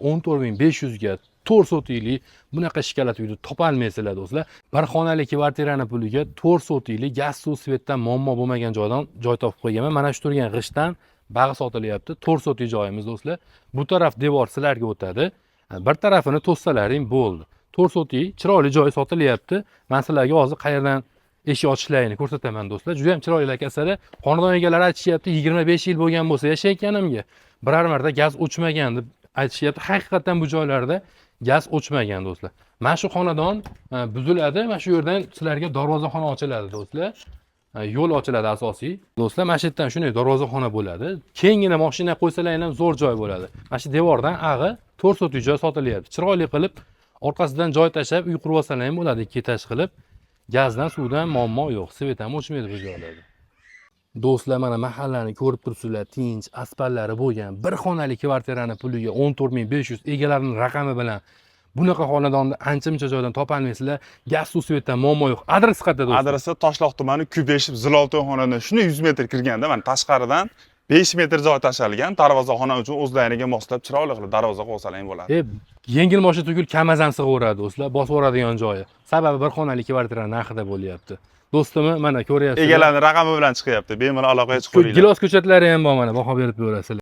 14500 ga 4 sotiklik bunaqa shikalat uyni topolmaysizlar do'stlar. Bir xonali kvartirani puliga 4 sotiklik gaz, suv, svetdan muammo bo'lmagan joydan joy topib qo'yganman. Mana shu turgan g'ishtdan bag'i sotilyapti. 4 sotik joyimiz do'stlar. Bu taraf devor sizlarga o'tadi. Bir tarafini to'ssalaring bo'ldi. 4 sotik chiroyli joy sotilyapti. Men sizlarga hozir qayerdan eshik ochishlarini ko'rsataman do'stlar. Juda ham chiroyli kasada. Xonadon egalari aytishyapti, 25 yil bo'lgan bo'lsa yashayotganimga biror marta gaz o'chmagan deb aytishyapti. Haqiqatan bu joylarda gaz o'chmagan do'stlar. Mana shu xonadon buziladi. Mana shu yerdan sizlarga darvozaxona ochiladi do'stlar. Yo'l ochiladi asosiy. Do'stlar, mana shu yerdan shunday darvozaxona bo'ladi. Kengina mashina qo'ysalaring ham zo'r joy bo'ladi. Mana shu devordan ag'i 4 sotik joy sotilyapti. Chiroyli qilib orqasidan joy tashlab uy qurib olsalar ham bo'ladi, ikki etash qilib. Gazdan, suvdan muammo yo'q. Svet ham o'chmaydi bu joylarda. Do'stlar, mana mahallani ko'rib turibsizlar, tinch, asfaltlari bo'lgan bir xonali kvartirani puliga 14500 egalarining raqami bilan bunaqa xonadonni ancha-muncha joydan topolmaysizlar. Gaz, suv, svetdan muammo yo'q. Adres qayerda do'stlar? Adresi Toshloq tumani Kubeshiv Ziloltoy xonadon. Shuni 100 metr kirganda mana tashqaridan 5 metr joy tashalgan. Darvozaxona uchun o'zlariga moslab chiroyli qilib darvoza qo'ysalar bo'ladi. Yengil mashina tugul kamazam sig'averadi do'stlar. Bosib yuboradigan joyi. Sababi bir xonali kvartira narxida bo'lyapti. Do'stimni mana ko'ryapsizlar. Egalarning raqami bilan chiqyapti. Bemalol aloqaga chiqaveringlar. Gilos ko'chatlari ham bor, mana baho berib berasizlar.